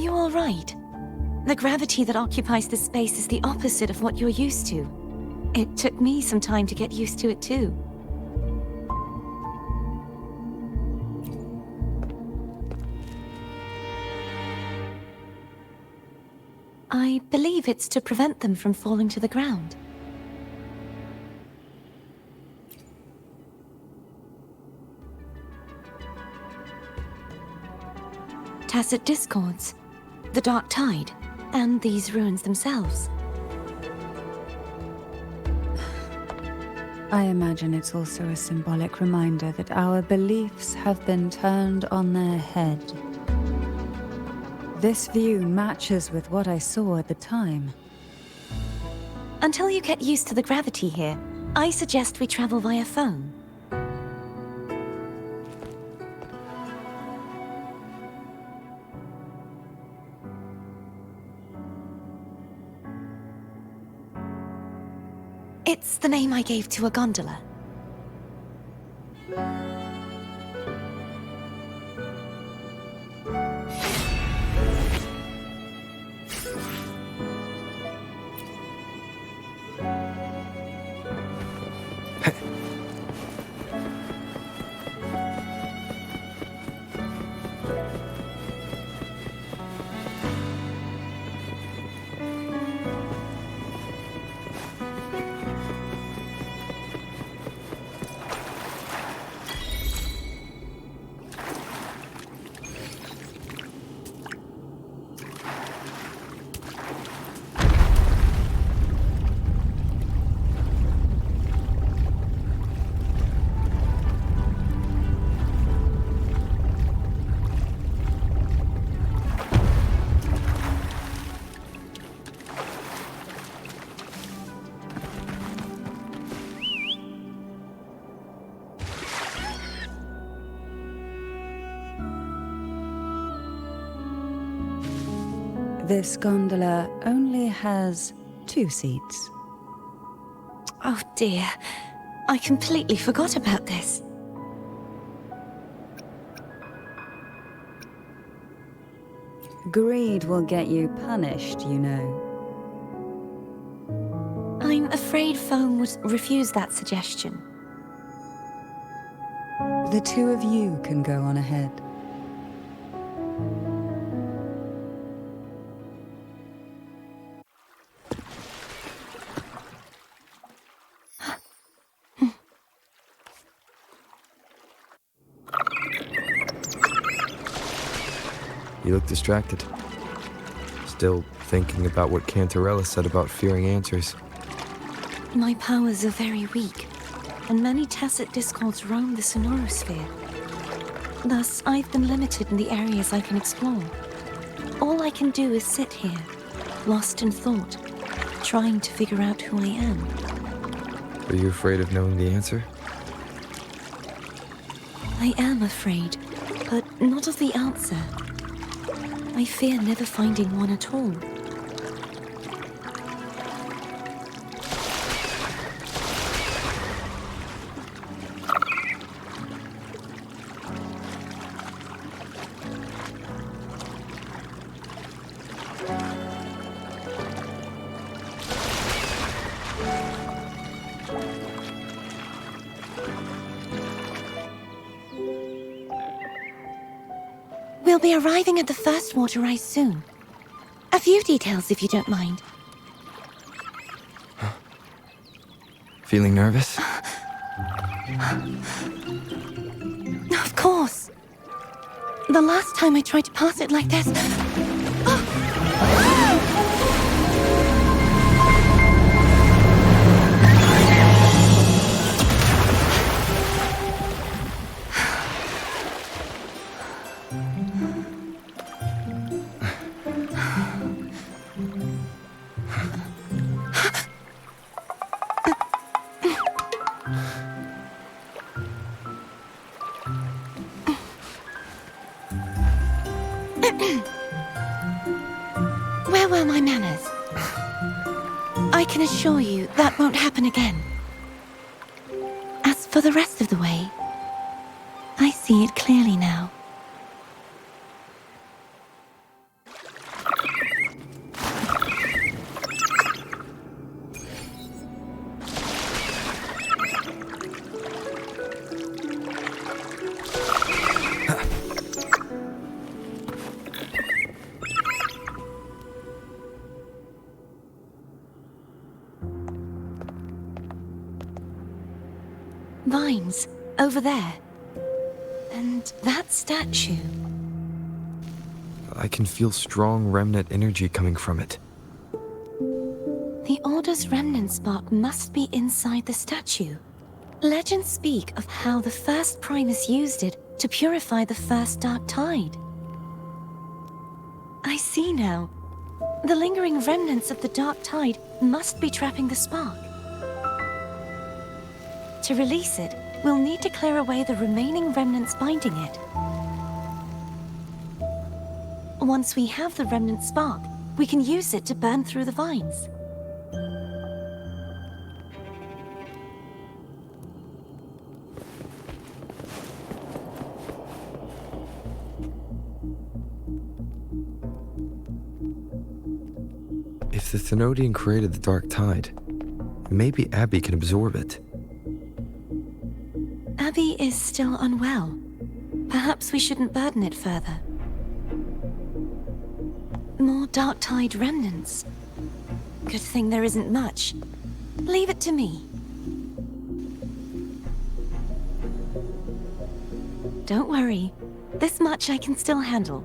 you all right? The gravity that occupies this space is the opposite of what you're used to. It took me some time to get used to it too. I believe it's to prevent them from falling to the ground. Tacit discords, the dark tide, and these ruins themselves. I imagine it's also a symbolic reminder that our beliefs have been turned on their head. This view matches with what I saw at the time. Until you get used to the gravity here, I suggest we travel via phone. It's the name I gave to a gondola. This gondola only has 2 seats. Oh dear, I completely forgot about this. Greed will get you punished, you know. I'm afraid Foam would refuse that suggestion. The 2 of you can go on ahead. You look distracted. Still thinking about what Cantarella said about fearing answers. My powers are very weak, and many tacit discords roam the sonorosphere. Thus, I've been limited in the areas I can explore. All I can do is sit here, lost in thought, trying to figure out who I am. Are you afraid of knowing the answer? I am afraid, but not of the answer. I fear never finding one at all. We'll be arriving at the first water rise soon. A few details, if you don't mind. Feeling nervous? Of course. The last time I tried to pass it like this... Where were my manners? I can assure you that won't happen again. As for the rest of the way, I see it clearly now. Vines, over there. And that statue. I can feel strong remnant energy coming from it. The Order's remnant spark must be inside the statue. Legends speak of how the first Primus used it to purify the first dark tide. I see now. The lingering remnants of the dark tide must be trapping the spark. To release it, we'll need to clear away the remaining remnants binding it. Once we have the remnant spark, we can use it to burn through the vines. If the Thenodian created the dark tide, maybe Abby can absorb it. Abby is still unwell. Perhaps we shouldn't burden it further. More dark tide remnants. Good thing there isn't much. Leave it to me. Don't worry. This much I can still handle.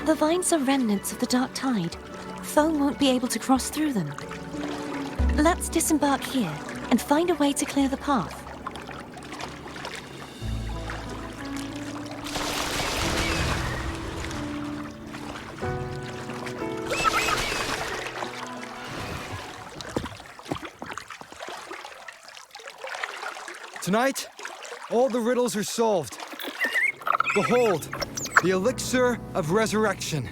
The vines are remnants of the dark tide. Foam won't be able to cross through them. Let's disembark here and find a way to clear the path. Tonight, all the riddles are solved. Behold, the elixir of resurrection.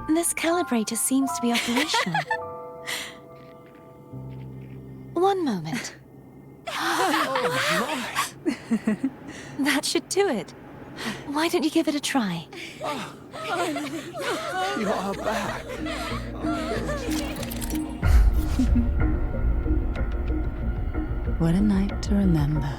This calibrator seems to be operational. One moment. That should do it. Why don't you give it a try? You are back. What a night to remember.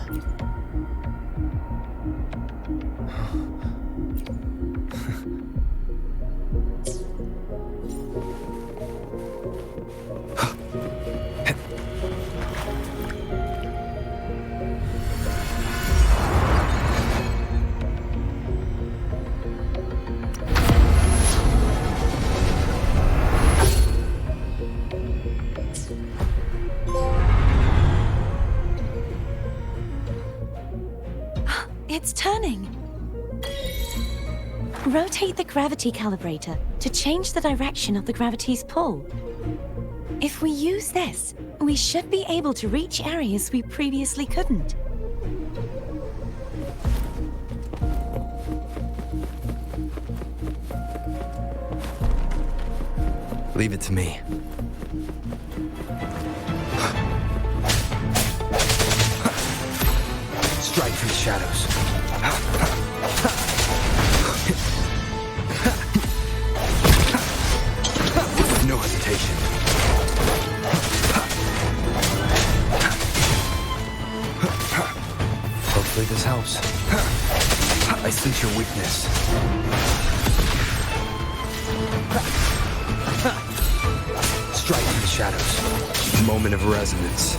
It's turning. Rotate the gravity calibrator to change the direction of the gravity's pull. If we use this, we should be able to reach areas we previously couldn't. Leave it to me. Strike through the shadows. No hesitation. Hopefully this helps. I sense your weakness. Strike through the shadows. Moment of resonance.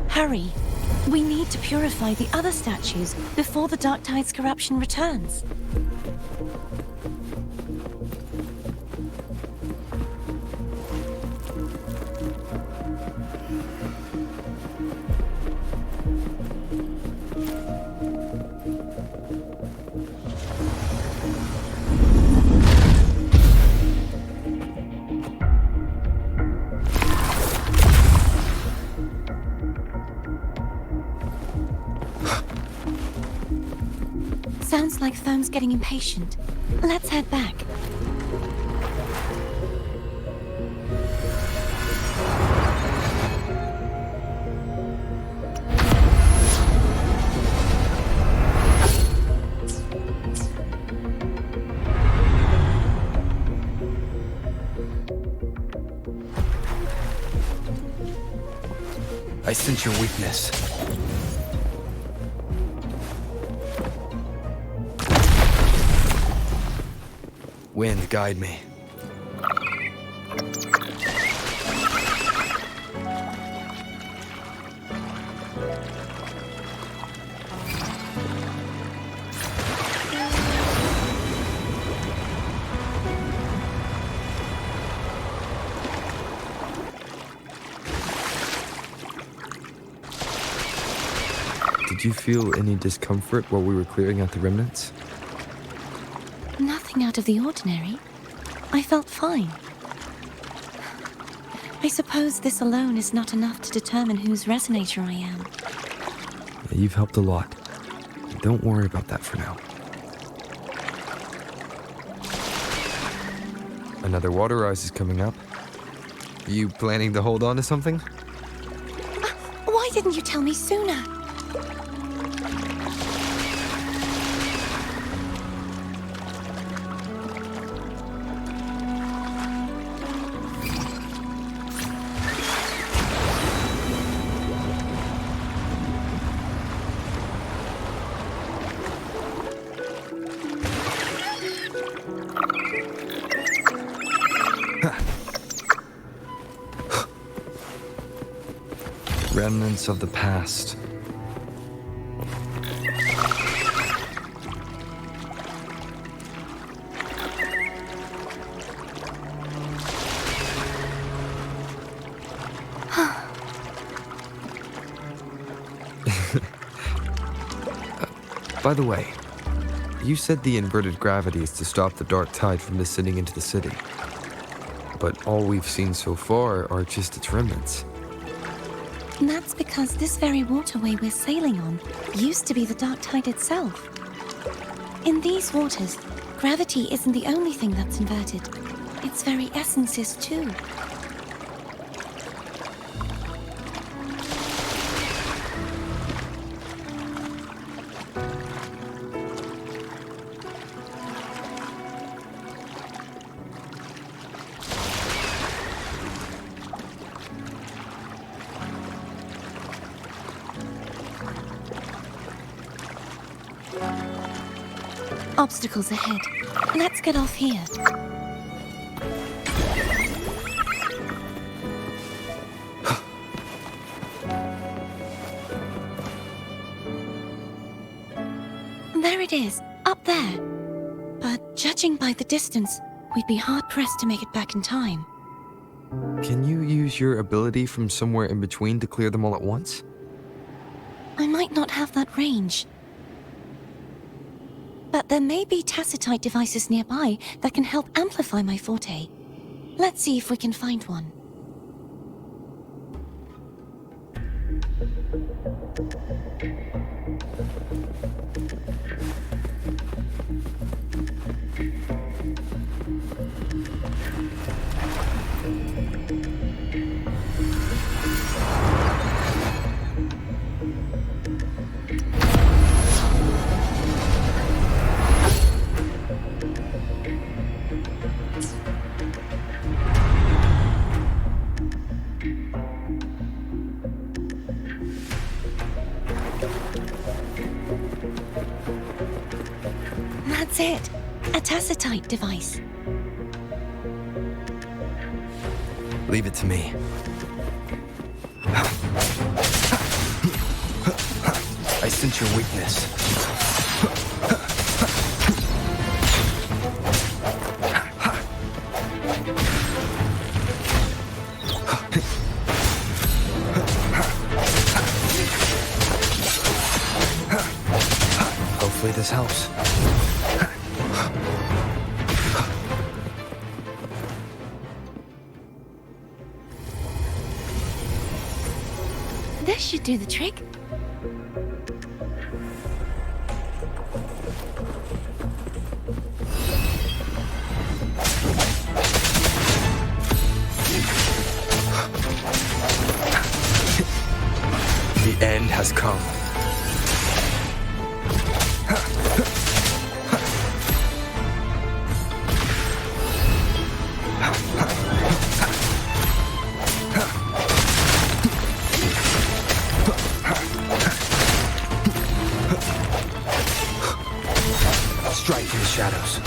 Hurry! We need to purify the other statues before the Dark Tide's corruption returns. Sounds like Foam's getting impatient. Let's head back. I sense your weakness. Wind, guide me. Did you feel any discomfort while we were clearing out the remnants? Nothing out of the ordinary. I felt fine. I suppose this alone is not enough to determine whose resonator I am. You've helped a lot. Don't worry about that for now. Another water rise is coming up. You planning to hold on to something? Why didn't you tell me sooner? Remnants of the past. By the way, you said the inverted gravity is to stop the dark tide from descending into the city. But all we've seen so far are just its remnants. And that's because this very waterway we're sailing on used to be the Dark Tide itself. In these waters, gravity isn't the only thing that's inverted. Its very essence is too. Obstacles ahead. Let's get off here. There it is, up there. But judging by the distance, we'd be hard-pressed to make it back in time. Can you use your ability from somewhere in between to clear them all at once? I might not have that range. But there may be tacitite devices nearby that can help amplify my forte. Let's see if we can find one. That's it. A tacitite device. Leave it to me. I sense your weakness. Hopefully this helps. This should do the trick. The end has come. Strike in the shadows.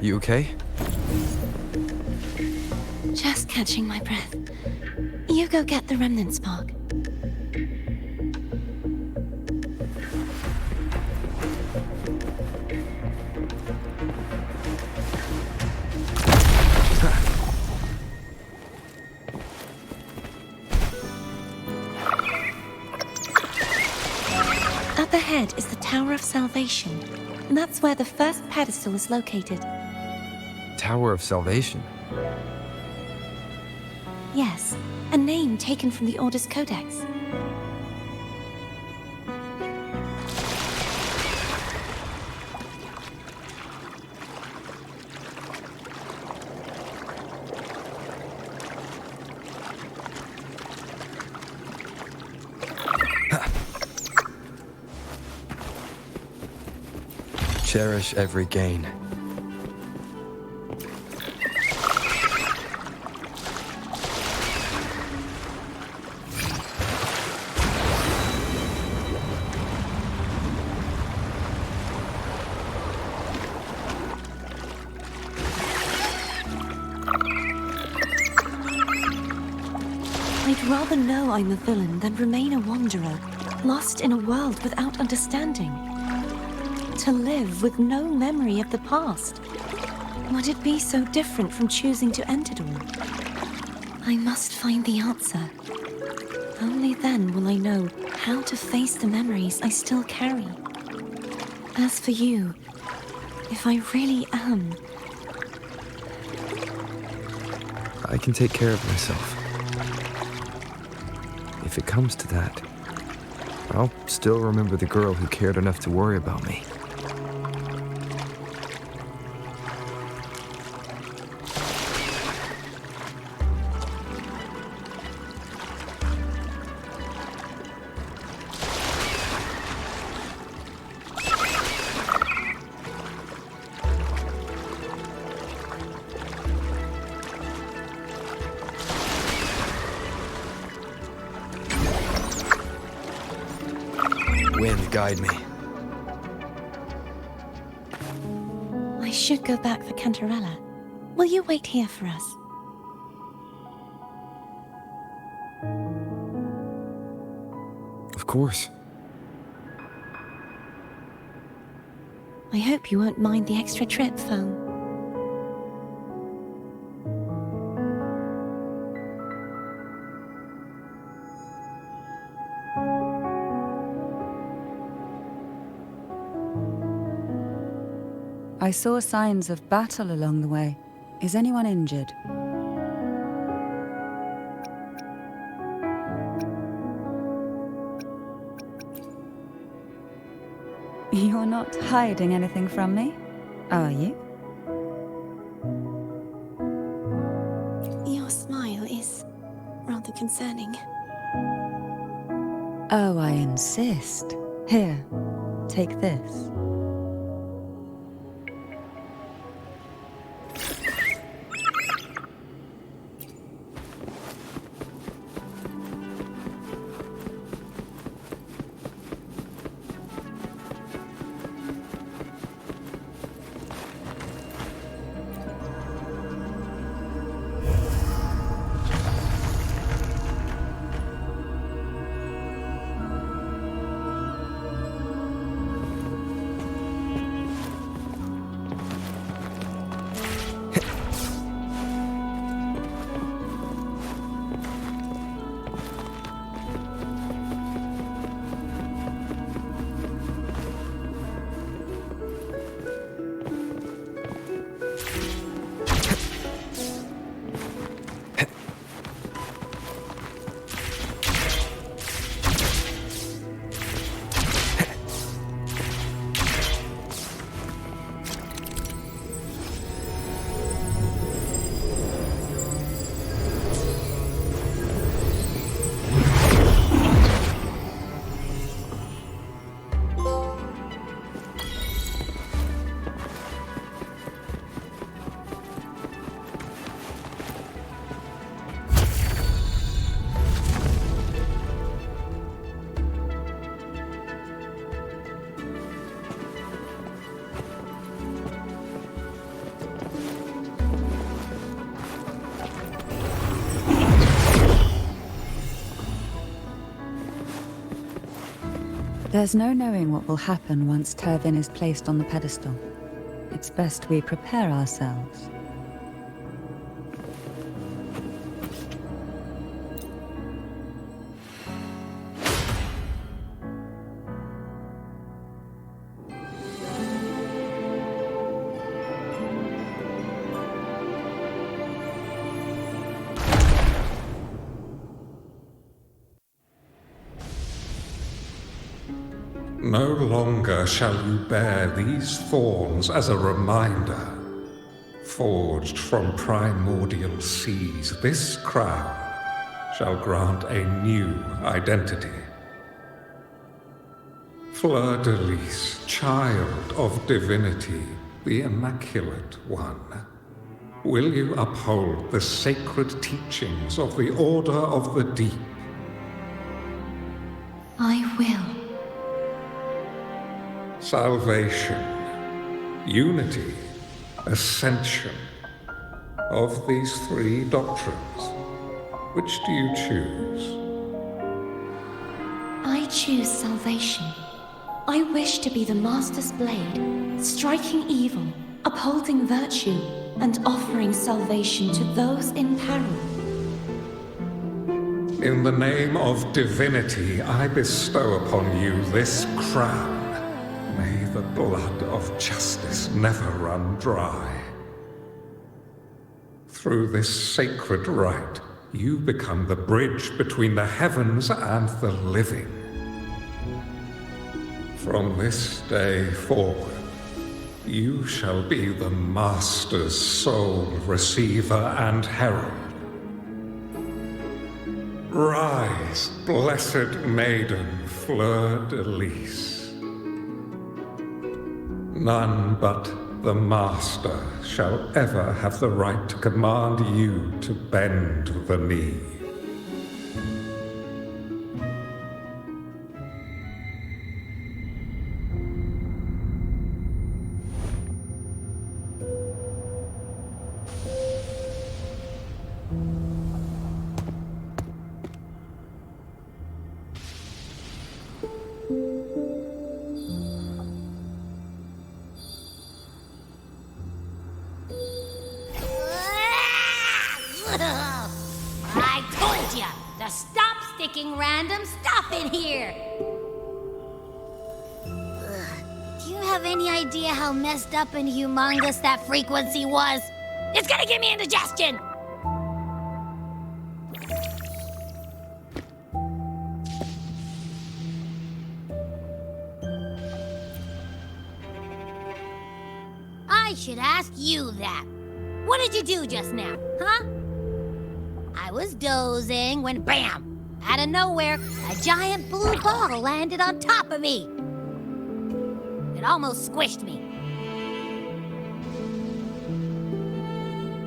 You okay? Just catching my breath. You go get the remnant spark. Up ahead is the Tower of Salvation. And that's where the first pedestal is located. Tower of Salvation. Yes, a name taken from the Order's Codex. Cherish every gain. I'd rather know I'm a villain than remain a wanderer, lost in a world without understanding. To live with no memory of the past. Would it be so different from choosing to end it all? I must find the answer. Only then will I know how to face the memories I still carry. As for you, if I really am... I can take care of myself. If it comes to that, I'll still remember the girl who cared enough to worry about me. guide me. I should go back for Cantarella. Will you wait here for us? Of course. I hope you won't mind the extra trip, Foam. I saw signs of battle along the way. Is anyone injured? You're not hiding anything from me, are you? Your smile is rather concerning. Oh, I insist. Here, take this. There's no knowing what will happen once Turvin is placed on the pedestal. It's best we prepare ourselves. No longer shall you bear these thorns as a reminder. Forged from primordial seas, this crown shall grant a new identity. Fleur-de-Lis, child of divinity, the Immaculate One, will you uphold the sacred teachings of the Order of the Deep? I will. Salvation, unity, ascension. Of these three doctrines, which do you choose? I choose salvation. I wish to be the Master's blade, striking evil, upholding virtue, and offering salvation to those in peril. In the name of divinity, I bestow upon you this crown. May the blood of justice never run dry. Through this sacred rite, you become the bridge between the heavens and the living. From this day forward, you shall be the Master's sole receiver and herald. Rise, blessed maiden Fleur-de-Lis. None but the Master shall ever have the right to command you to bend the knee. fucking random stuff in here! Do you have any idea how messed up and humongous that frequency was? It's gonna give me indigestion! I should ask you that. What did you do just now, huh? I was dozing when BAM! Out of nowhere, a giant blue ball landed on top of me. It almost squished me.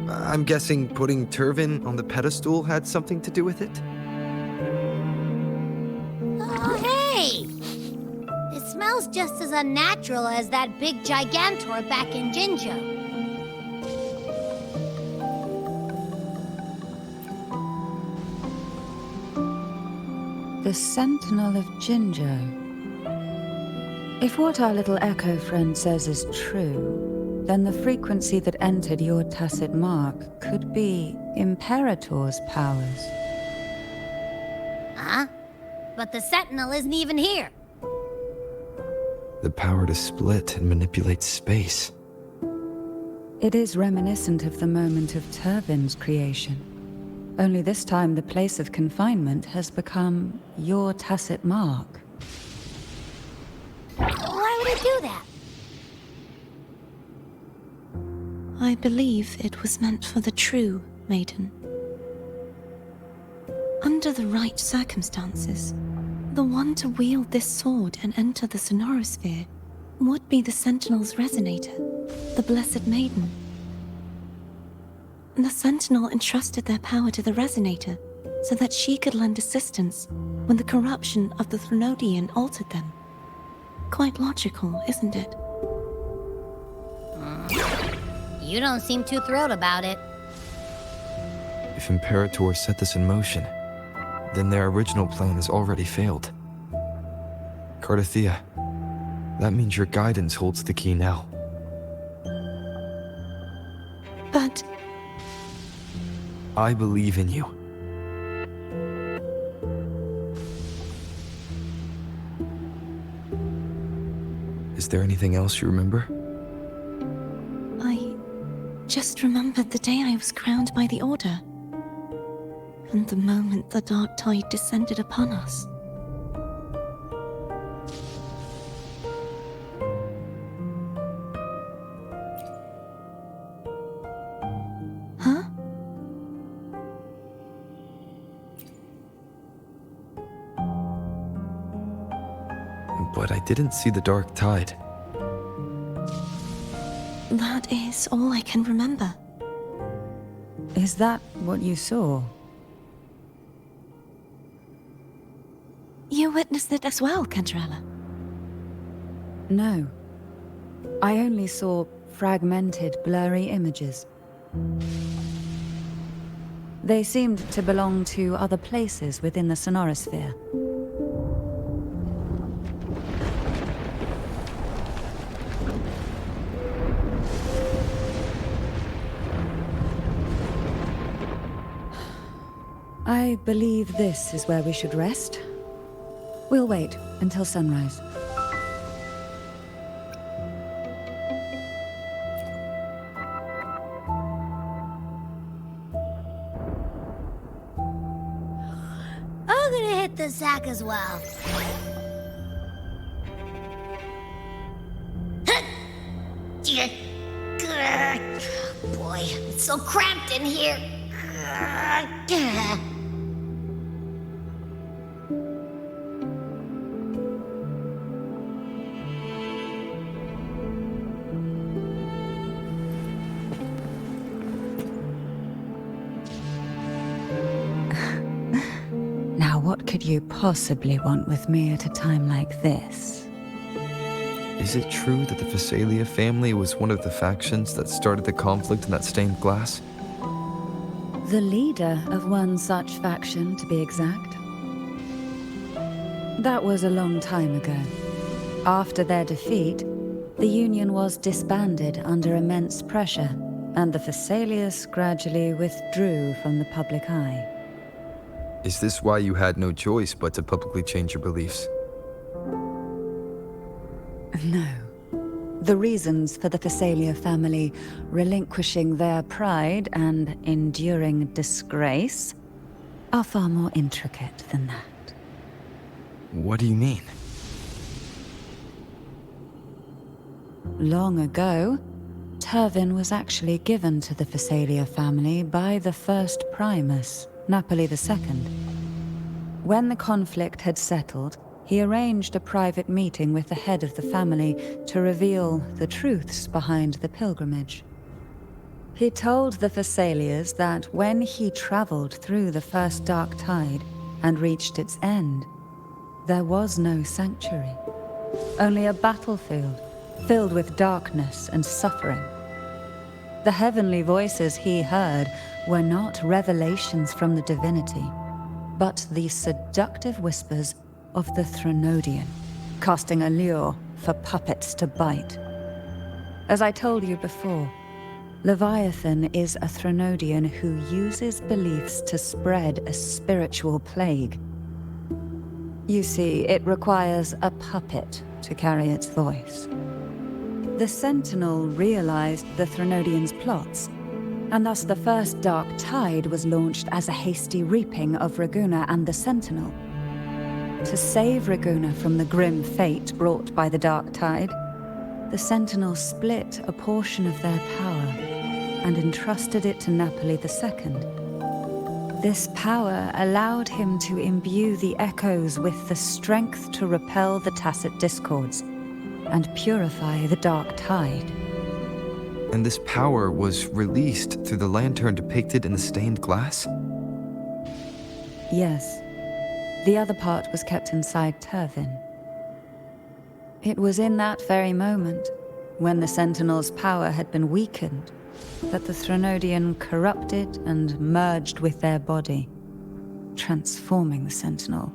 I'm guessing putting Turvin on the pedestal had something to do with it? Oh, hey! It smells just as unnatural as that big gigantor back in Jinjo. The Sentinel of Jinjo. If what our little echo friend says is true, then the frequency that entered your tacit mark could be Imperator's powers. Huh? But the Sentinel isn't even here. The power to split and manipulate space. It is reminiscent of the moment of Turvin's creation. Only this time the place of confinement has become your tacit mark. Why would it do that? I believe it was meant for the true maiden. Under the right circumstances, the one to wield this sword and enter the sonorosphere would be the Sentinel's resonator, the Blessed Maiden. The Sentinel entrusted their power to the resonator so that she could lend assistance when the corruption of the Threnodian altered them. Quite logical, isn't it? You don't seem too thrilled about it. If Imperator set this in motion, then their original plan has already failed. Cartethyia, that means your guidance holds the key now. But I believe in you. Is there anything else you remember? I just remembered the day I was crowned by the Order, and the moment the dark tide descended upon us. Huh? But I didn't see the dark tide. That is all I can remember. Is that what you saw? You witnessed it as well, Cantarella. No. I only saw fragmented, blurry images. They seemed to belong to other places within the sonorosphere. I believe this is where we should rest. We'll wait until sunrise. I'm gonna hit the sack as well. Boy, it's so cramped in here. Now, what could you possibly want with me at a time like this? Is it true that the Phasalia family was one of the factions that started the conflict in that stained glass? The leader of one such faction, to be exact. That was a long time ago. After their defeat, the Union was disbanded under immense pressure, and the Phasalius gradually withdrew from the public eye. Is this why you had no choice but to publicly change your beliefs? No. The reasons for the Thessalia family relinquishing their pride and enduring disgrace are far more intricate than that. What do you mean? Long ago, Turvin was actually given to the Thessalia family by the first Primus, Napoli II. When the conflict had settled, he arranged a private meeting with the head of the family to reveal the truths behind the pilgrimage. He told the Thessalias that when he traveled through the first dark tide and reached its end, there was no sanctuary, only a battlefield filled with darkness and suffering. The heavenly voices he heard were not revelations from the divinity, but the seductive whispers of the Threnodian, casting a lure for puppets to bite. As I told you before, Leviathan is a Threnodian who uses beliefs to spread a spiritual plague. You see, it requires a puppet to carry its voice. The Sentinel realized the Threnodian's plots, and thus the first Dark Tide was launched as a hasty reaping of Raguna and the Sentinel. To save Raguna from the grim fate brought by the Dark Tide, the Sentinel split a portion of their power and entrusted it to Napoli II. This power allowed him to imbue the echoes with the strength to repel the Tacit discords and purify the Dark Tide. And this power was released through the lantern depicted in the stained glass? Yes. The other part was kept inside Turvin. It was in that very moment, when the Sentinel's power had been weakened, that the Threnodian corrupted and merged with their body, transforming the Sentinel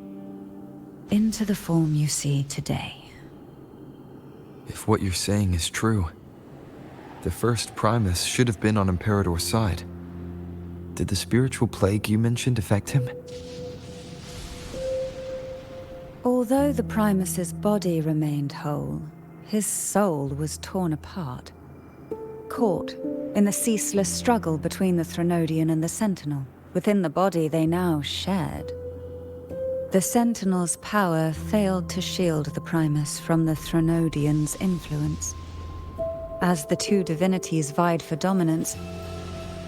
into the form you see today. If what you're saying is true, the first Primus should have been on Imperator's side. Did the spiritual plague you mentioned affect him? Although the Primus's body remained whole, his soul was torn apart, caught in the ceaseless struggle between the Threnodian and the Sentinel. Within the body they now shared. The Sentinel's power failed to shield the Primus from the Threnodian's influence. As the two divinities vied for dominance,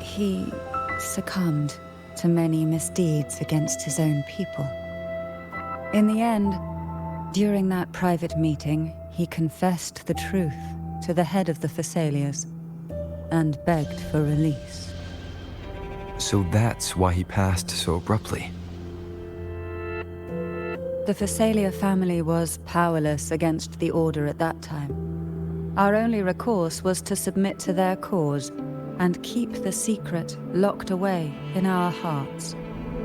he succumbed to many misdeeds against his own people. In the end, during that private meeting, he confessed the truth to the head of the Thessalias and begged for release. So that's why he passed so abruptly. The Thessalia family was powerless against the Order at that time. Our only recourse was to submit to their cause and keep the secret locked away in our hearts,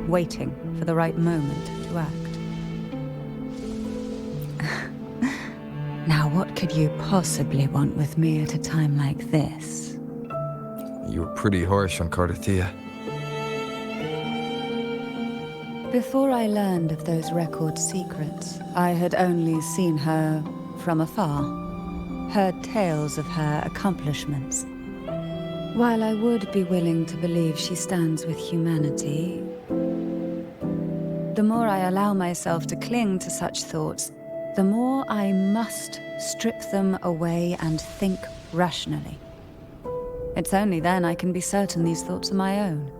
waiting for the right moment to act. Now, what could you possibly want with me at a time like this? You were pretty harsh on Cartethyia. Before I learned of those record secrets, I had only seen her from afar, heard tales of her accomplishments. While I would be willing to believe she stands with humanity, the more I allow myself to cling to such thoughts, the more I must strip them away and think rationally. It's only then I can be certain these thoughts are my own,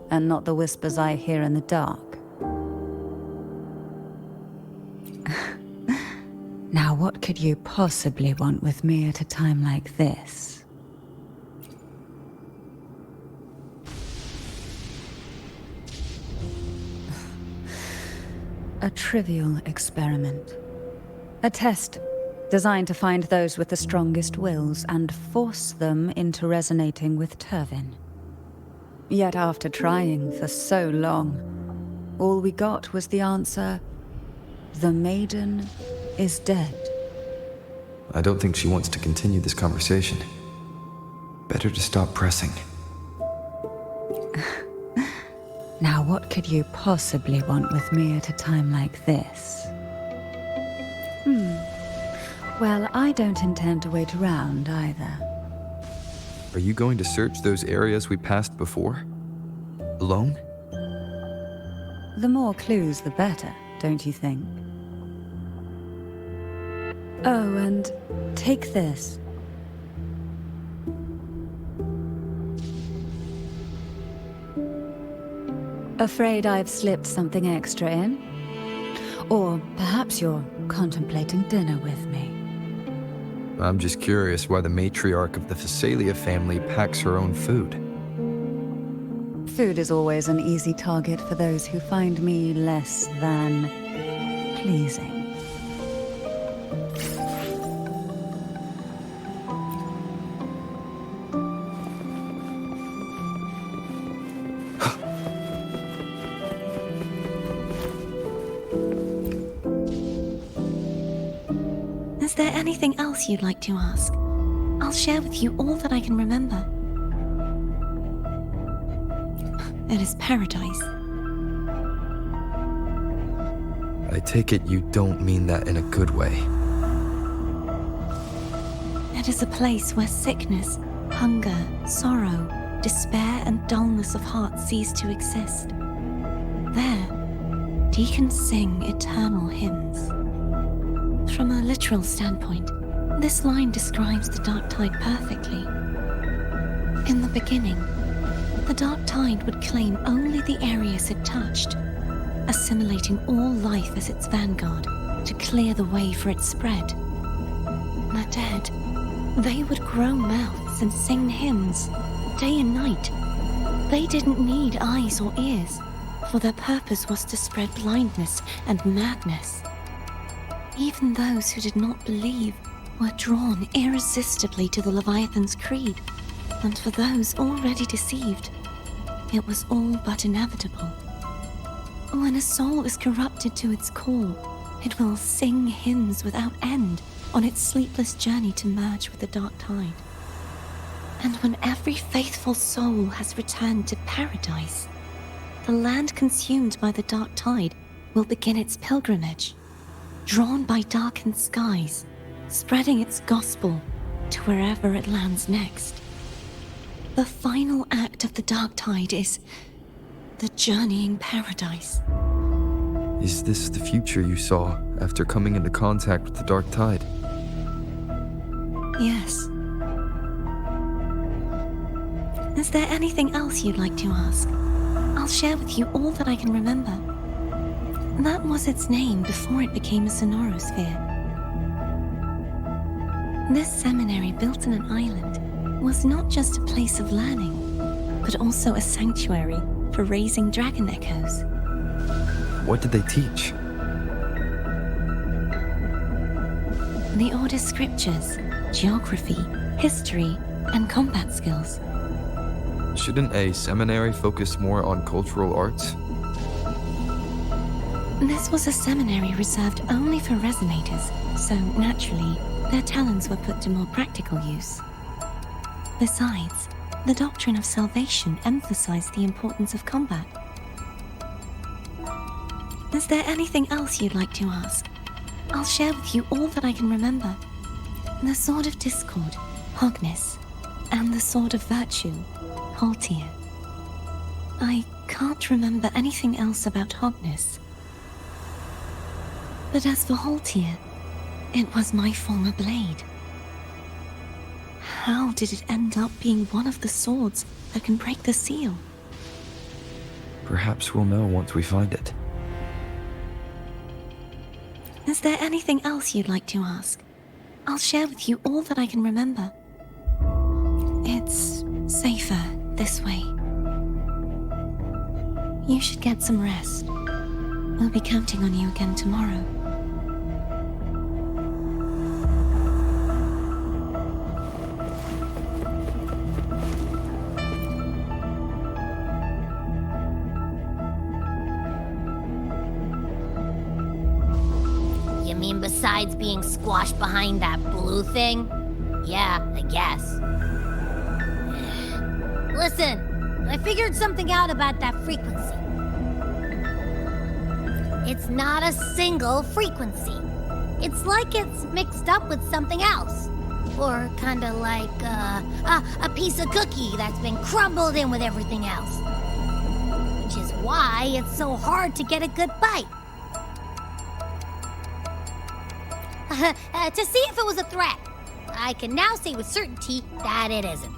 and not the whispers I hear in the dark. Now, what could you possibly want with me at a time like this? A trivial experiment. A test designed to find those with the strongest wills and force them into resonating with Turvin. Yet after trying for so long, all we got was the answer, "The maiden is dead." I don't think she wants to continue this conversation. Better to stop pressing. Now, what could you possibly want with me at a time like this? Well, I don't intend to wait around either. Are you going to search those areas we passed before? Alone? The more clues, the better, don't you think? Oh, and take this. Afraid I've slipped something extra in? Or perhaps you're contemplating dinner with me. I'm just curious why the matriarch of the Phasalia family packs her own food. Food is always an easy target for those who find me less than pleasing. Is there anything else you'd like to ask? I'll share with you all that I can remember. It is paradise. I take it you don't mean that in a good way. It is a place where sickness, hunger, sorrow, despair, and dullness of heart cease to exist. There, deacons sing eternal hymns. From a literal standpoint, this line describes the dark tide perfectly. In the beginning, the dark tide would claim only the areas it touched, assimilating all life as its vanguard to clear the way for its spread. The dead, they would grow mouths and sing hymns, day and night. They didn't need eyes or ears, for their purpose was to spread blindness and madness. Even those who did not believe were drawn irresistibly to the Leviathan's creed, and for those already deceived, it was all but inevitable. When a soul is corrupted to its core, it will sing hymns without end on its sleepless journey to merge with the dark tide. And when every faithful soul has returned to paradise, the land consumed by the dark tide will begin its pilgrimage, drawn by darkened skies, spreading its gospel to wherever it lands next. The final act of the dark tide is the journeying paradise. Is this the future you saw after coming into contact with the dark tide? Yes. Is there anything else you'd like to ask? I'll share with you all that I can remember. That was its name before it became a sonorosphere. This seminary, built in an island, was not just a place of learning, but also a sanctuary for raising dragon echoes. What did they teach? The Order's scriptures, geography, history, and combat skills. Shouldn't a seminary focus more on cultural arts? This was a seminary reserved only for resonators, so naturally, their talents were put to more practical use. Besides, the doctrine of salvation emphasized the importance of combat. Is there anything else you'd like to ask? I'll share with you all that I can remember. The Sword of Discord, Hognis, and the Sword of Virtue, Haltia. I can't remember anything else about Hognis. But as for Haltia, it was my former blade. How did it end up being one of the swords that can break the seal? Perhaps we'll know once we find it. Is there anything else you'd like to ask? I'll share with you all that I can remember. It's safer this way. You should get some rest. We'll be counting on you again tomorrow. You mean besides being squashed behind that blue thing? Yeah, I guess. Listen, I figured something out about that frequency. It's not a single frequency. It's like it's mixed up with something else. Or kinda like a piece of cookie that's been crumbled in with everything else. Which is why it's so hard to get a good bite. To see if it was a threat, I can now say with certainty that it isn't.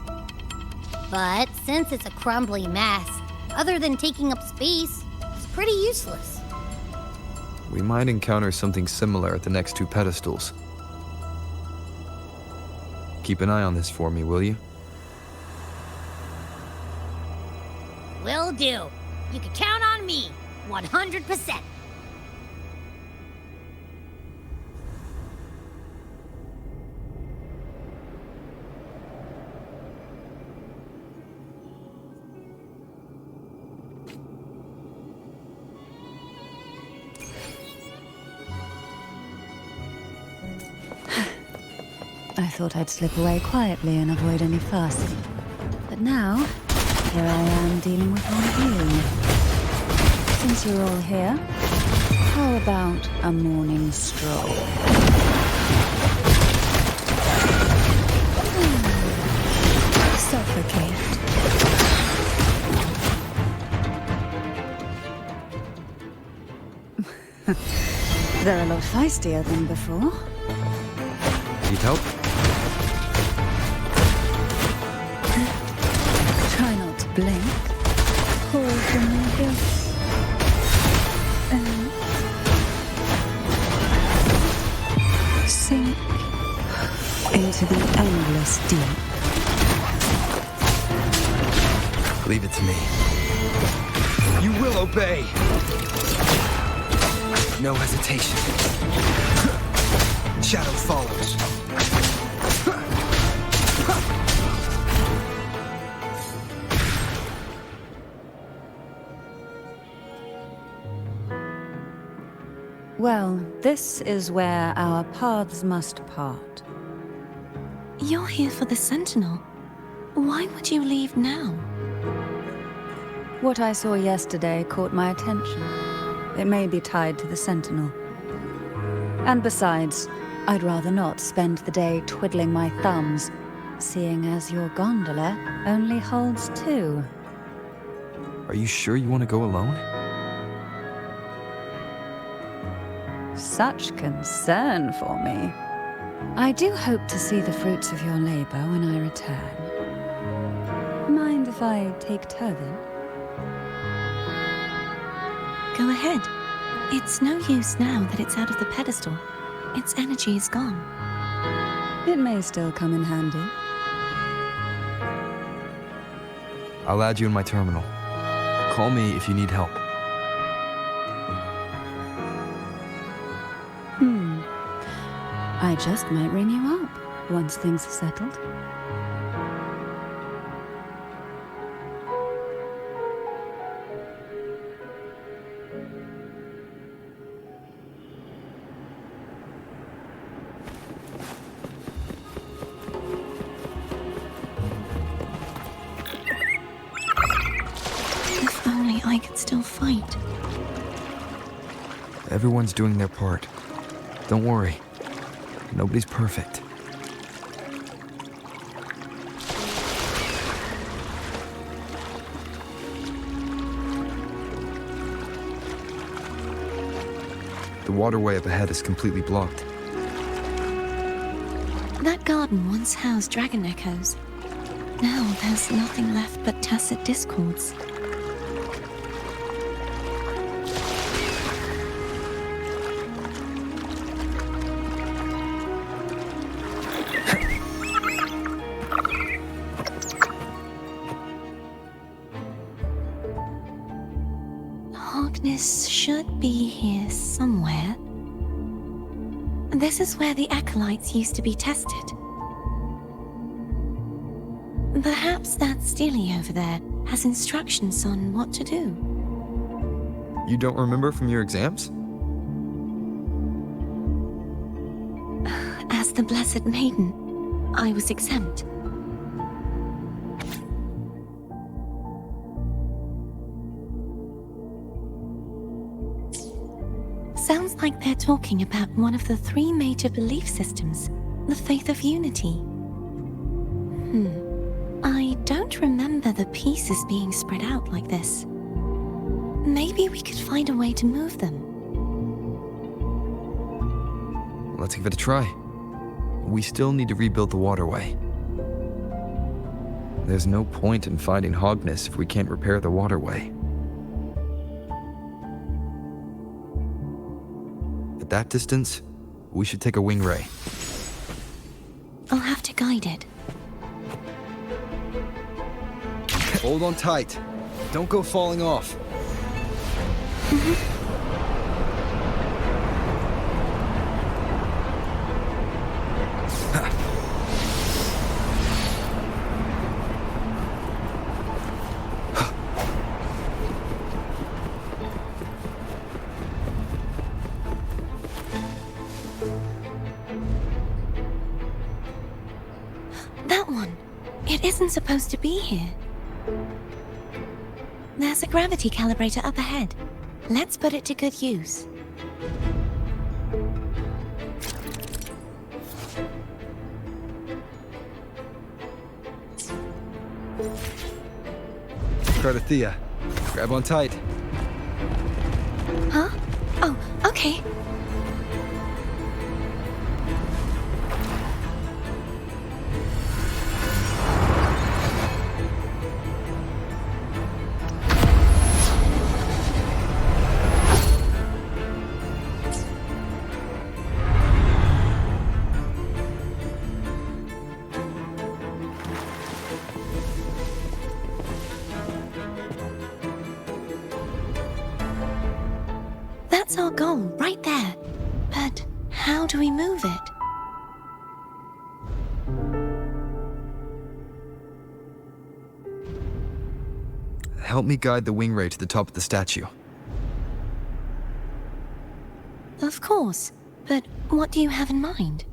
But since it's a crumbly mess, other than taking up space, it's pretty useless. We might encounter something similar at the next two pedestals. Keep an eye on this for me, will you? Will do. You can count on me, 100%. I thought I'd slip away quietly and avoid any fuss. But now, here I am dealing with one of you. Since you're all here, how about a morning stroll? Suffocate. They're a lot feistier than before. Need help? Try not to blink. Hold from your hips. And sink into the endless deep. Leave it to me. You will obey. No hesitation. Shadow follows. Well, this is where our paths must part. You're here for the Sentinel. Why would you leave now? What I saw yesterday caught my attention. It may be tied to the Sentinel. And besides, I'd rather not spend the day twiddling my thumbs, seeing as your gondola only holds 2. Are you sure you want to go alone? Such concern for me. I do hope to see the fruits of your labor when I return. Mind if I take Turvin? Go ahead. It's no use now that it's out of the pedestal. Its energy is gone. It may still come in handy. I'll add you in my terminal. Call me if you need help. I just might ring you up once things are settled. If only I could still fight. Everyone's doing their part. Don't worry. Nobody's perfect. The waterway up ahead is completely blocked. That garden once housed dragon echoes. Now there's nothing left but tacit discords. Harkness should be here somewhere. This is where the acolytes used to be tested. Perhaps that Steely over there has instructions on what to do. You don't remember from your exams? As the Blessed Maiden, I was exempt. like they're talking about one of the 3 major belief systems, the faith of unity. I don't remember the pieces being spread out like this. Maybe we could find a way to move them. Let's give it a try. We still need to rebuild the waterway. There's no point in fighting Hogness if we can't repair the waterway. At that distance, we should take a wing ray. I'll have to guide it. Hold on tight. Don't go falling off. That one. It isn't supposed to be here. There's a gravity calibrator up ahead. Let's put it to good use. Cartethyia, grab on tight. Huh? Oh, okay. That's our goal, right there. But how do we move it? Help me guide the wing ray to the top of the statue. Of course. But what do you have in mind?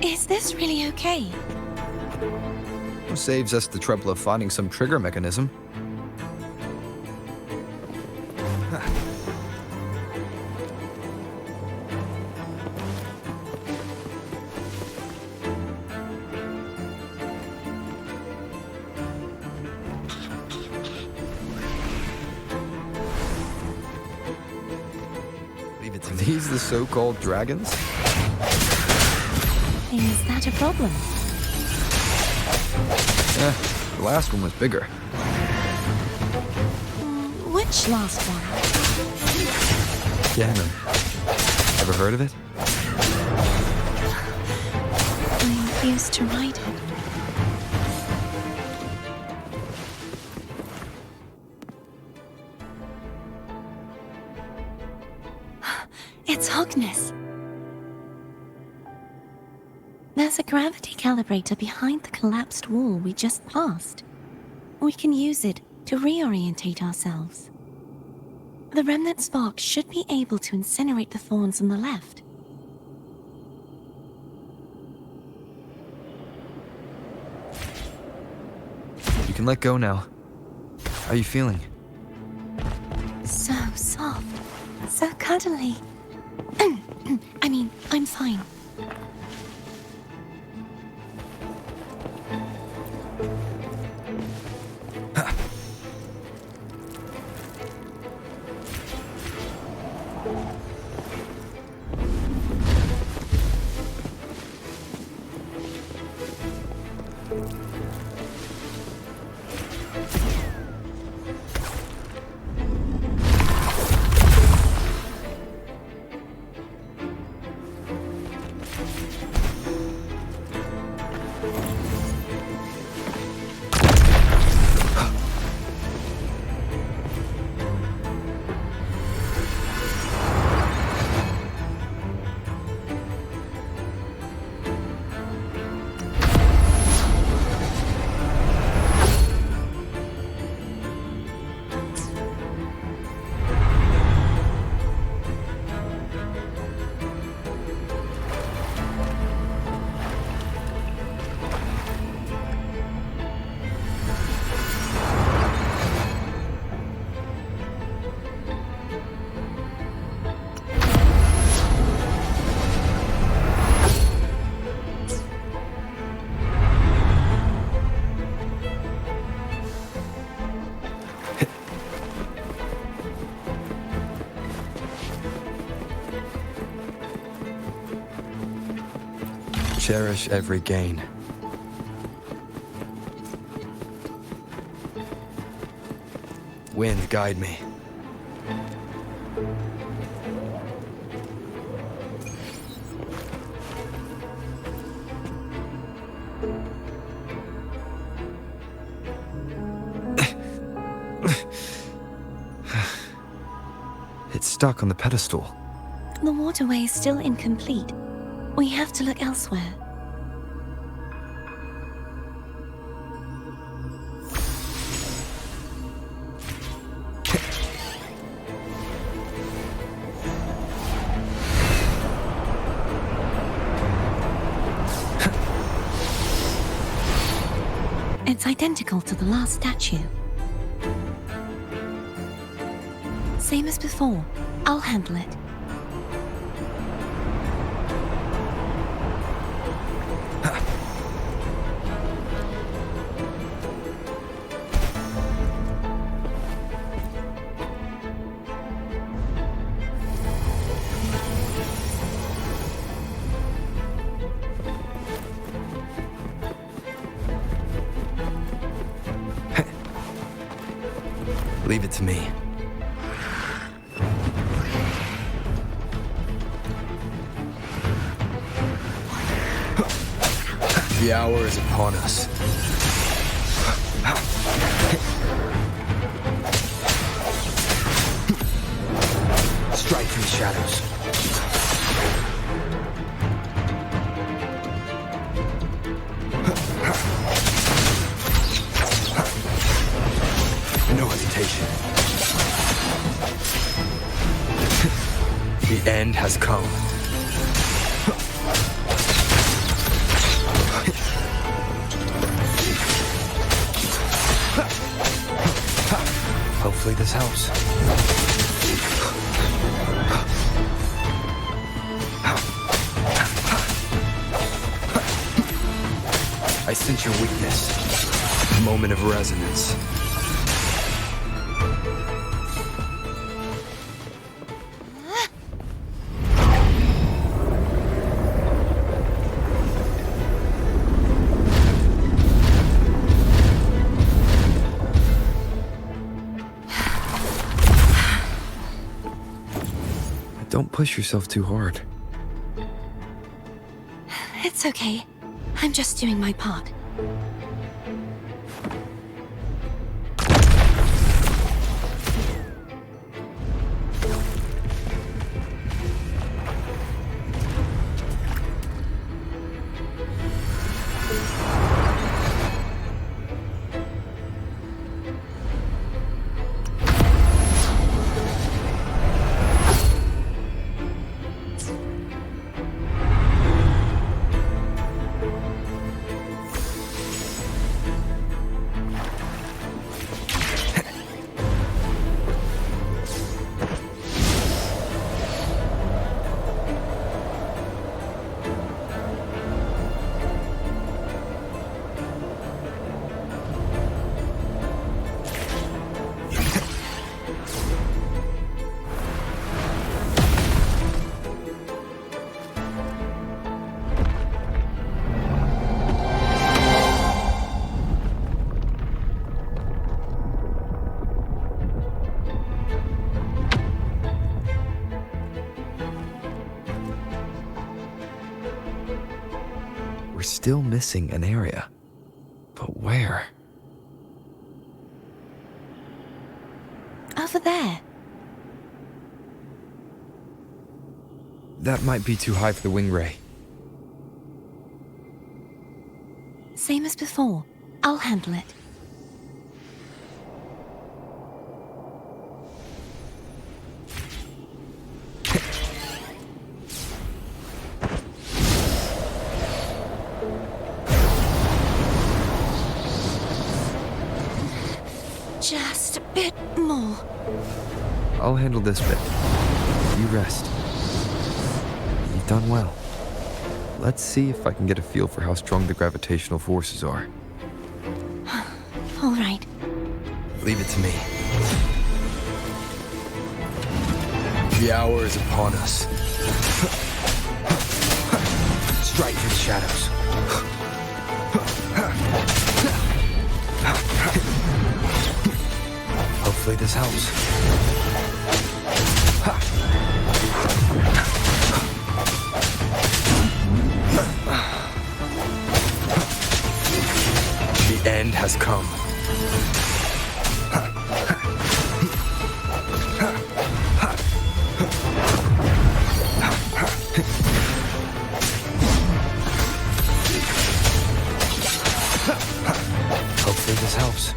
Is this really okay? Saves us the trouble of finding some trigger mechanism. Are these the so-called dragons? Is that a problem? The last one was bigger. Which last one? Ganon. Ever heard of it? I used to ride it. It's Hogness. There's a gravity calibrator behind the collapsed wall we just passed. We can use it to reorientate ourselves. The remnant spark should be able to incinerate the thorns on the left. You can let go now. How are you feeling? So soft. So cuddly. I mean, I'm fine. Cherish every gain. Wind, guide me. It's stuck on the pedestal. The waterway is still incomplete. We have to look elsewhere. It's identical to the last statue. Same as before. I'll handle it. Leave it to me. The hour is upon us. Strike from the shadows. No hesitation. The end has come. Hopefully this helps. I sense your weakness. Moment of resonance. Don't push yourself too hard. It's okay. I'm just doing my part. still missing an area. But where? Over there. That might be too high for the wing ray. Same as before. I'll handle it. Just a bit more. I'll handle this bit. You rest. You've done well. Let's see if I can get a feel for how strong the gravitational forces are. All right. Leave it to me. The hour is upon us. Strike for the shadows. Hopefully this helps. The end has come. Hopefully this helps.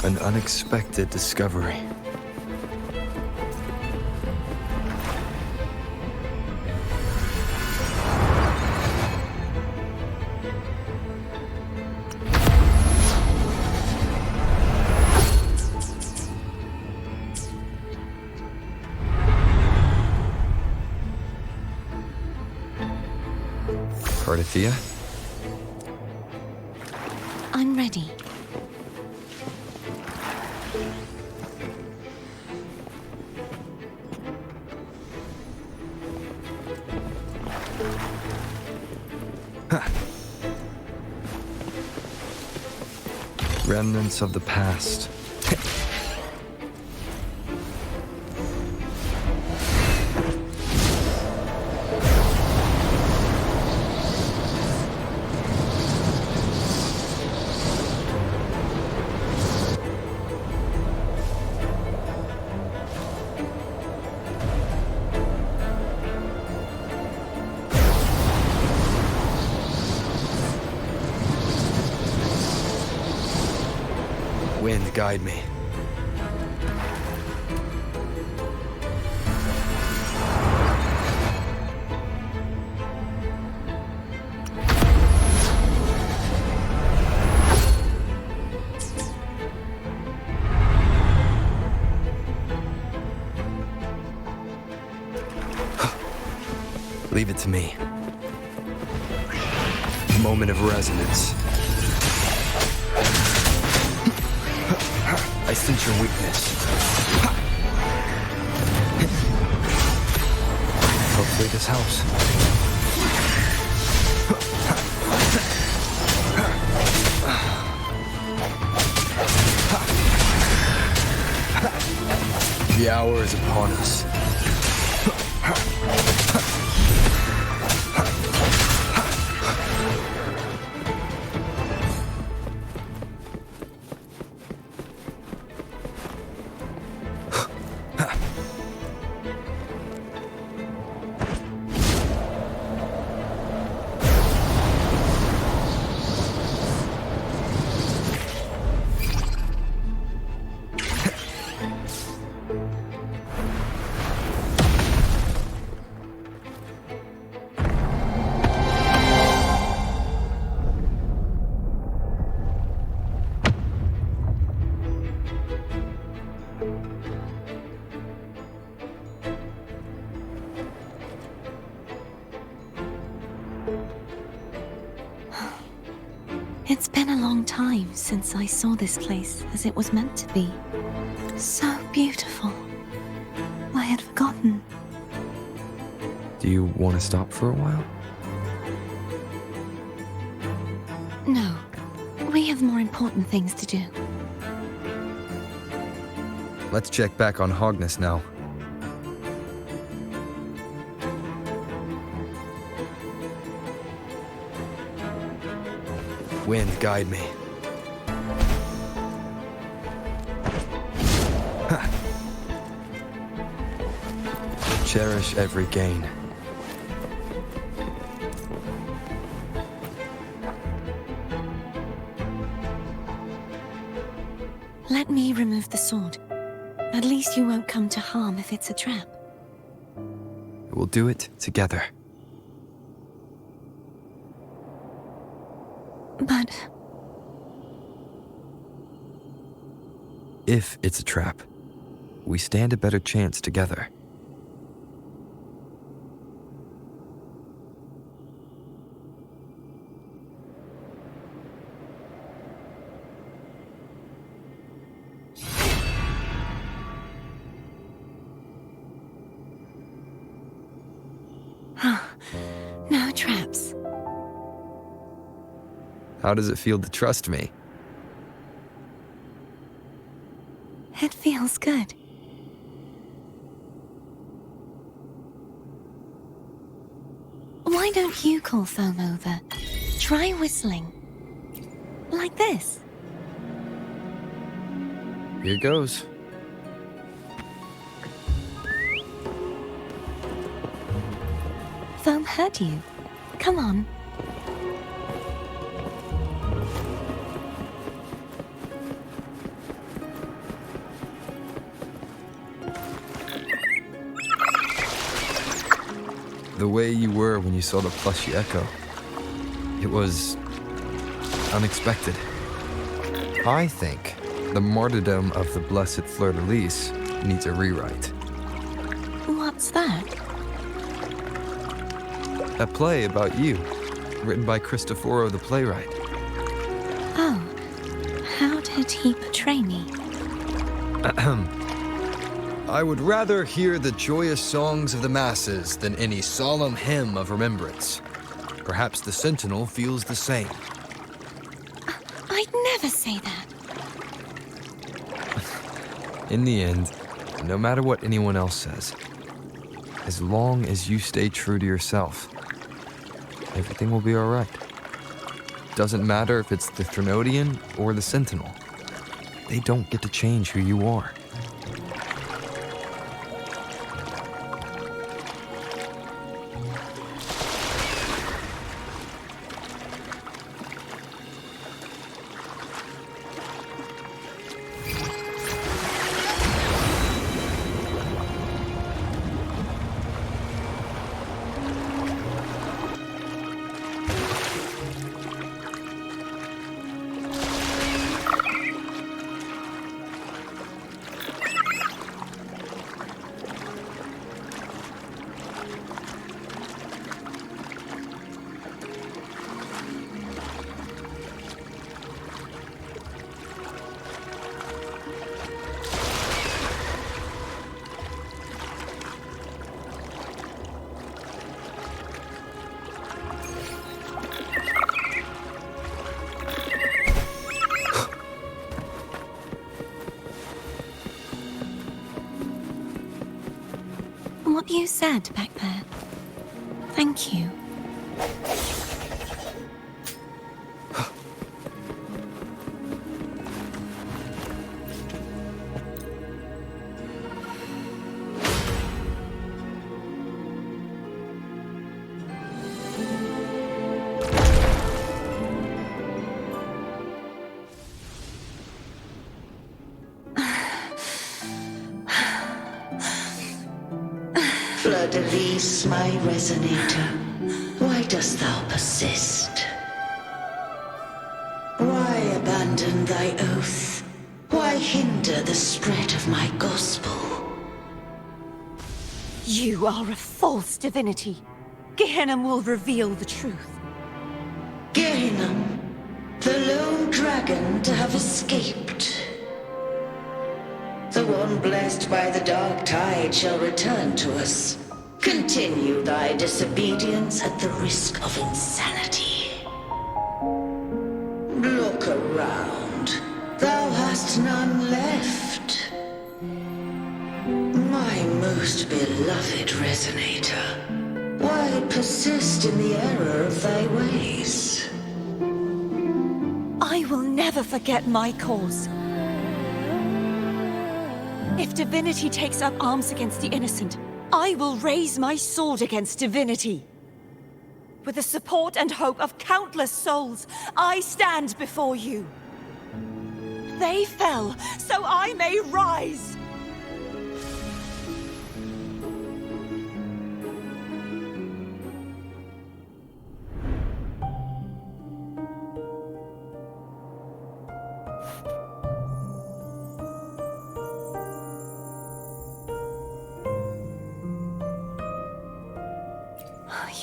An unexpected discovery. Cartethyia? I'm ready. Remnants of the past. Wind, guide me. Leave it to me. Moment of resonance. I sense your weakness. Hopefully this helps. The hour is upon us. It's been a long time since I saw this place as it was meant to be. So beautiful. I had forgotten. Do you want to stop for a while? No. We have more important things to do. Let's check back on Hogness now. Wind, guide me. Ha. Cherish every gain. Let me remove the sword. At least you won't come to harm if it's a trap. We'll do it together. But If it's a trap, we stand a better chance together. no traps. How does it feel to trust me? It feels good. Why don't you call Foam over? Try whistling. Like this. Here goes. Foam heard you. Come on. The way you were when you saw the plushy echo. It was unexpected. I think the martyrdom of the blessed fleur-de-lis needs a rewrite. What's that? A play about you, written by Cristoforo the playwright. Oh. How did he portray me? I would rather hear the joyous songs of the masses than any solemn hymn of remembrance. Perhaps the Sentinel feels the same. I'd never say that. In the end, no matter what anyone else says, as long as you stay true to yourself, everything will be all right. Doesn't matter if it's the Threnodian or the Sentinel. They don't get to change who you are. What you said back there. Thank you. Fleur-de-lis, my resonator, why dost thou persist? Why abandon thy oath? Why hinder the spread of my gospel? You are a false divinity. Gehenna will reveal the truth. Gehenna, the lone dragon to have escaped. The one blessed by the dark tide shall return to us. Continue thy disobedience at the risk of insanity. Look around. Thou hast none left. My most beloved Resonator, why persist in the error of thy ways? I will never forget my cause. If divinity takes up arms against the innocent, I will raise my sword against divinity. With the support and hope of countless souls, I stand before you. They fell, so I may rise!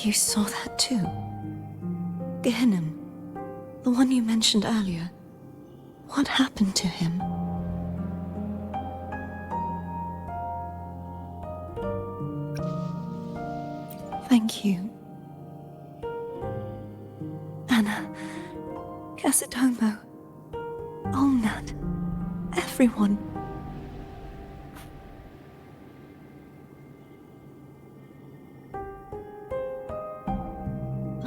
You saw that too? Gehenna, the one you mentioned earlier. What happened to him? Thank you. Anna, Casitomo, Olnat, everyone.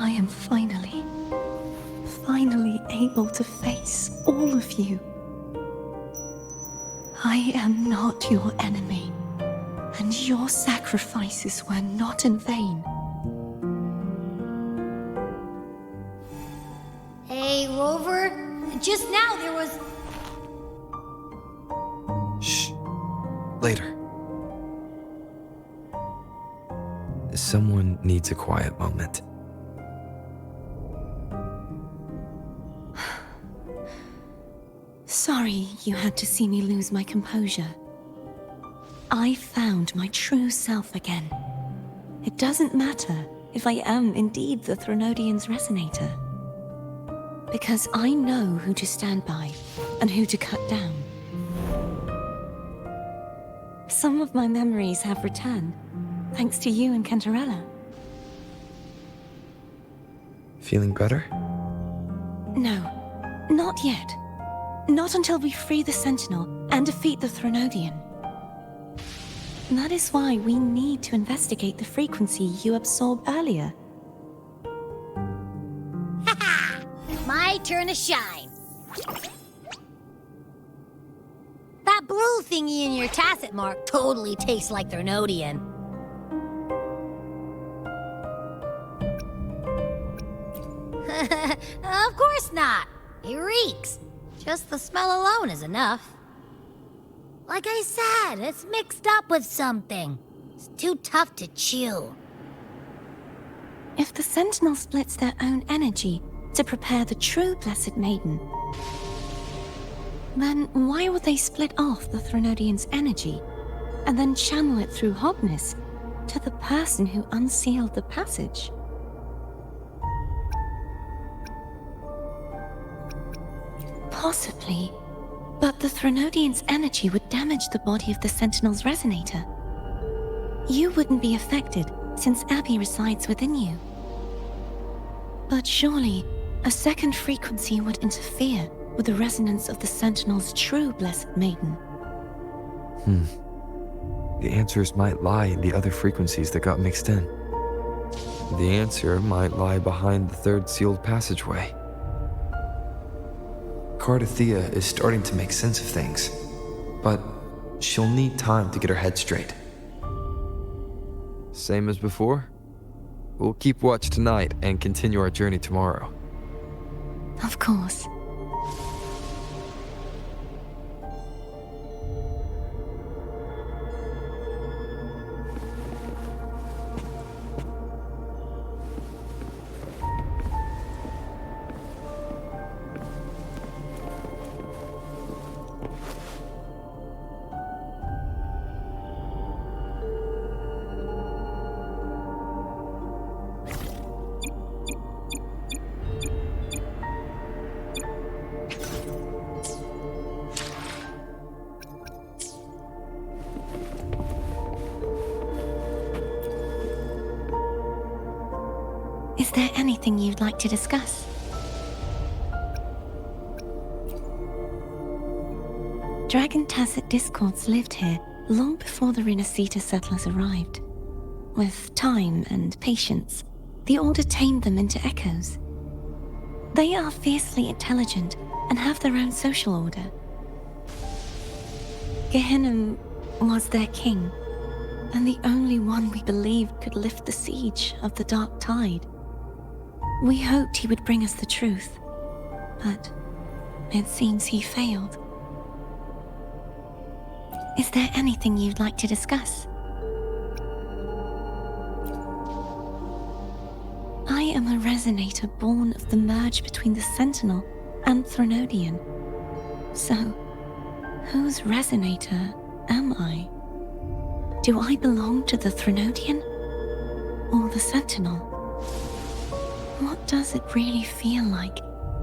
I am finally able to face all of you. I am not your enemy, and your sacrifices were not in vain. Hey, Rover, just now there was... Shh. Later. Someone needs a quiet moment. Sorry you had to see me lose my composure. I found my true self again. It doesn't matter if I am indeed the Threnodian's Resonator. Because I know who to stand by and who to cut down. Some of my memories have returned, thanks to you and Cantarella. Feeling better? No, not yet. Not until we free the Sentinel and defeat the Threnodian. That is why we need to investigate the frequency you absorbed earlier. Haha! My turn to shine. That blue thingy in your tacit mark totally tastes like Threnodian. Of course not. It reeks. Just the smell alone is enough. Like I said, it's mixed up with something. It's too tough to chew. If the Sentinel splits their own energy to prepare the true Blessed Maiden, then why would they split off the Threnodian's energy and then channel it through Hognis to the person who unsealed the passage? Possibly, but the Threnodian's energy would damage the body of the Sentinel's Resonator. You wouldn't be affected, since Abby resides within you. But surely, a second frequency would interfere with the resonance of the Sentinel's true Blessed Maiden. The answers might lie in the other frequencies that got mixed in. The answer might lie behind the third sealed passageway. Cartethyia is starting to make sense of things, but she'll need time to get her head straight. Same as before? We'll keep watch tonight and continue our journey tomorrow. Of course. anything you'd like to discuss? Dragon Tacet discords lived here long before the Rinascita settlers arrived. With time and patience, the Order tamed them into echoes. They are fiercely intelligent and have their own social order. Gehinnom was their king, and the only one we believed could lift the siege of the Dark Tide. We hoped he would bring us the truth, but it seems he failed. Is there anything you'd like to discuss? I am a resonator born of the merge between the Sentinel and Threnodian. So, whose resonator am I? Do I belong to the Threnodian or the Sentinel? What does it really feel like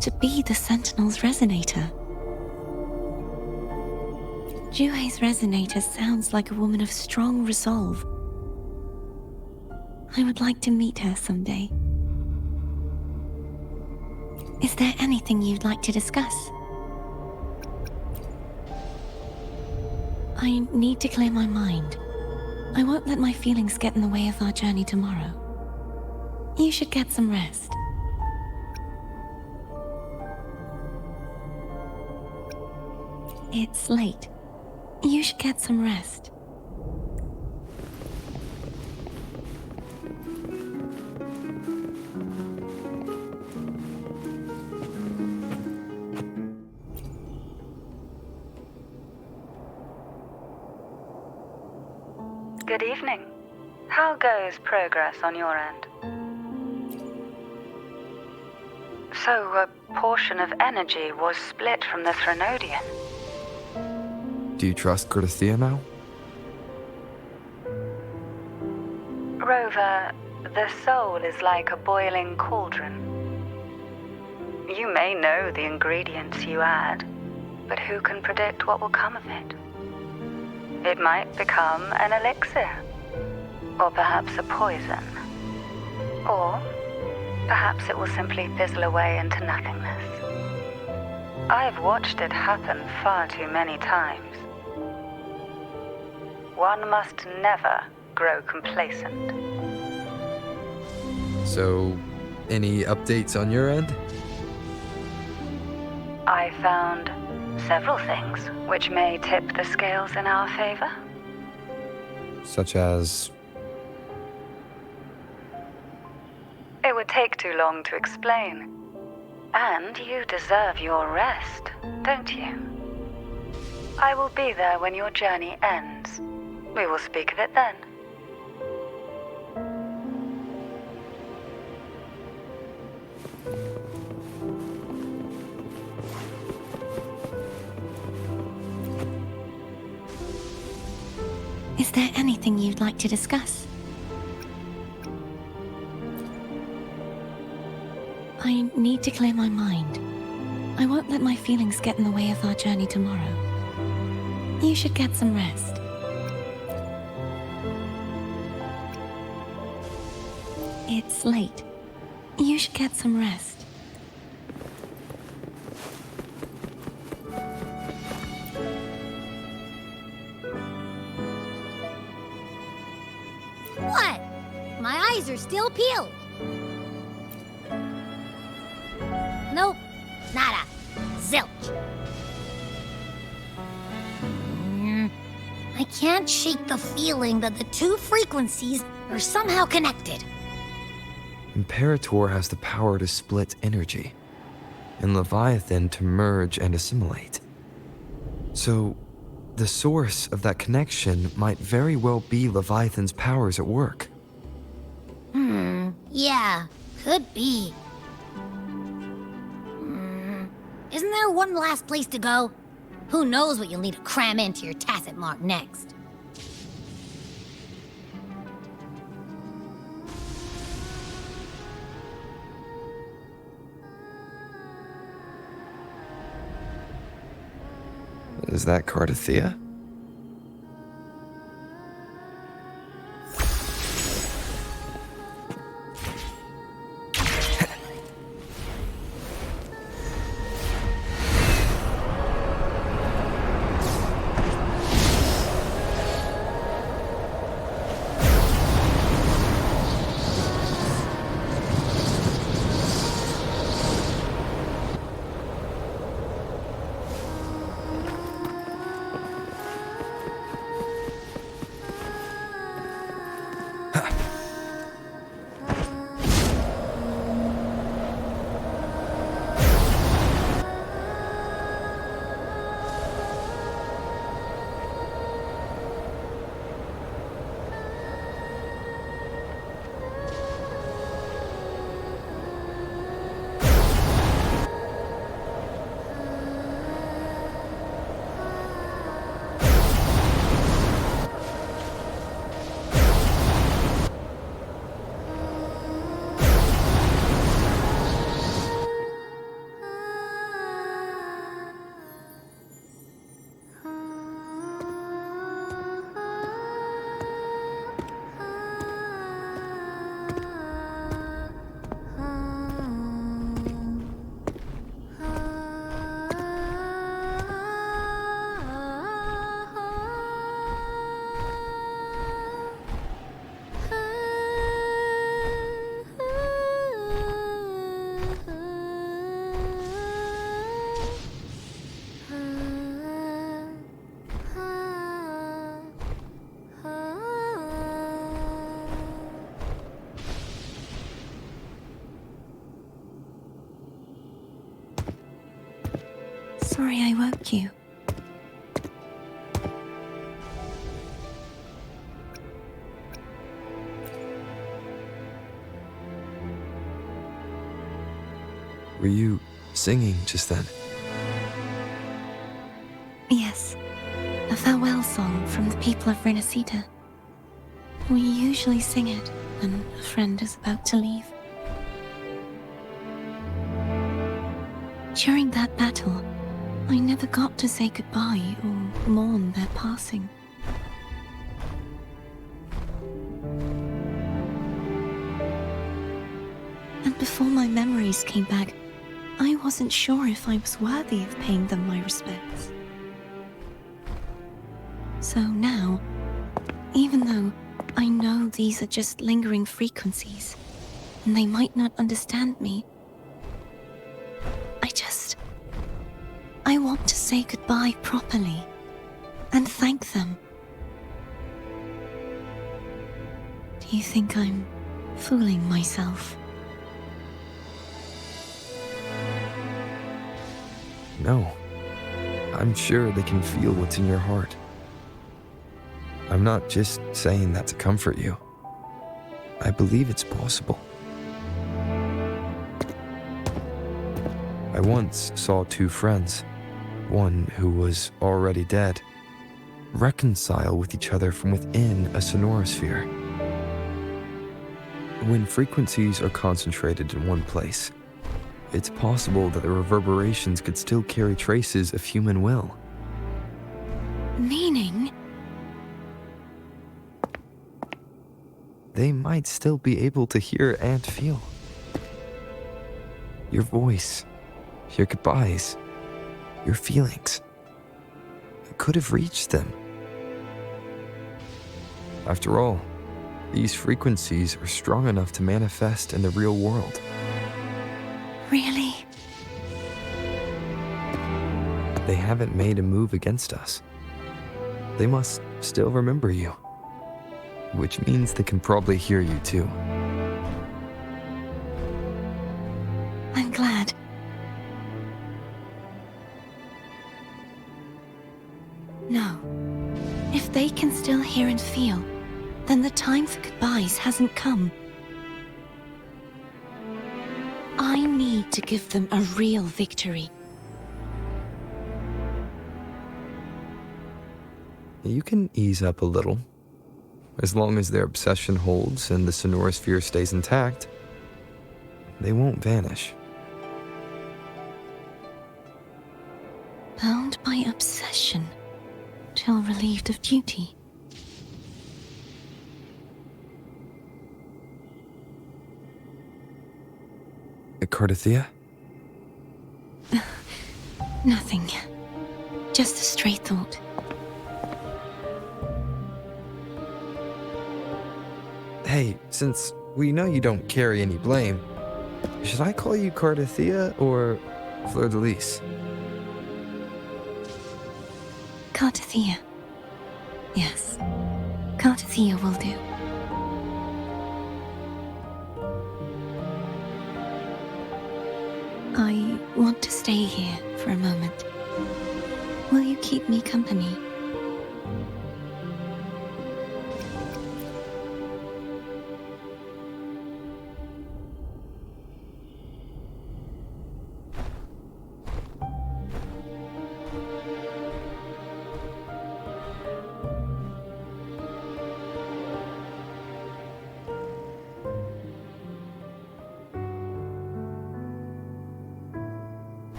to be the Sentinel's resonator? Juhe's resonator sounds like a woman of strong resolve. I would like to meet her someday. Is there anything you'd like to discuss? I need to clear my mind. I won't let my feelings get in the way of our journey tomorrow. You should get some rest. It's late. You should get some rest. Good evening. How goes progress on your end? So, a portion of energy was split from the Threnodian. Do you trust Cartethyia now? Rover, the soul is like a boiling cauldron. You may know the ingredients you add, but who can predict what will come of it? It might become an elixir, or perhaps a poison, or perhaps it will simply fizzle away into nothingness. I've watched it happen far too many times. One must never grow complacent. So, any updates on your end? I found several things which may tip the scales in our favor. Such as... It would take too long to explain. And you deserve your rest, don't you? I will be there when your journey ends. We will speak of it then. Is there anything you'd like to discuss? I need to clear my mind. I won't let my feelings get in the way of our journey tomorrow. You should get some rest. It's late. You should get some rest. What? My eyes are still peeled. Nope. Nada. Zilch. I can't shake the feeling that the two frequencies are somehow connected. Imperator has the power to split energy, and Leviathan to merge and assimilate. So, the source of that connection might very well be Leviathan's powers at work. Yeah, could be. Isn't there one last place to go? Who knows what you'll need to cram into your tacit mark next? Is that Cartethyia? sorry I woke you. Were you singing just then? Yes, a farewell song from the people of Rinascita. We usually sing it when a friend is about to leave. During that battle, I never got to say goodbye or mourn their passing. And before my memories came back, I wasn't sure if I was worthy of paying them my respects. So now, even though I know these are just lingering frequencies, and they might not understand me, I want to say goodbye properly and thank them. Do you think I'm fooling myself? No. I'm sure they can feel what's in your heart. I'm not just saying that to comfort you. I believe it's possible. I once saw two friends, one who was already dead, reconcile with each other from within a sonorosphere. When frequencies are concentrated in one place, it's possible that the reverberations could still carry traces of human will. Meaning? They might still be able to hear and feel. Your voice, your goodbyes, your feelings. It could have reached them. After all, these frequencies are strong enough to manifest in the real world. Really? They haven't made a move against us. They must still remember you. Which means they can probably hear you too. I'm glad. No. If they can still hear and feel, then the time for goodbyes hasn't come. I need to give them a real victory. You can ease up a little. As long as their obsession holds and the sonorosphere stays intact, they won't vanish. Bound by obsession, till relieved of duty. Cartethyia? Nothing. Just a stray thought. Hey, since we know you don't carry any blame, should I call you Cartethyia or Fleur de Lis? Cartethyia. Yes. Cartethyia will do. I want to stay here for a moment. Will you keep me company?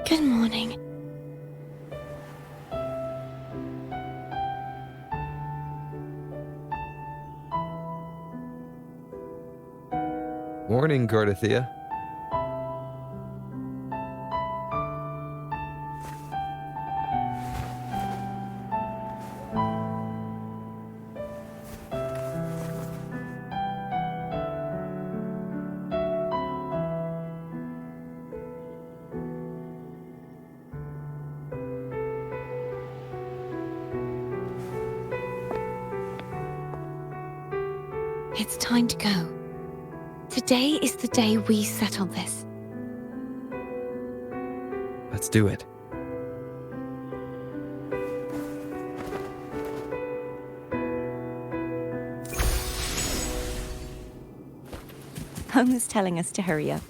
Good morning. Morning, Cartethyia. It's time to go. Today is the day we settle this. Let's do it. Homer's telling us to hurry up.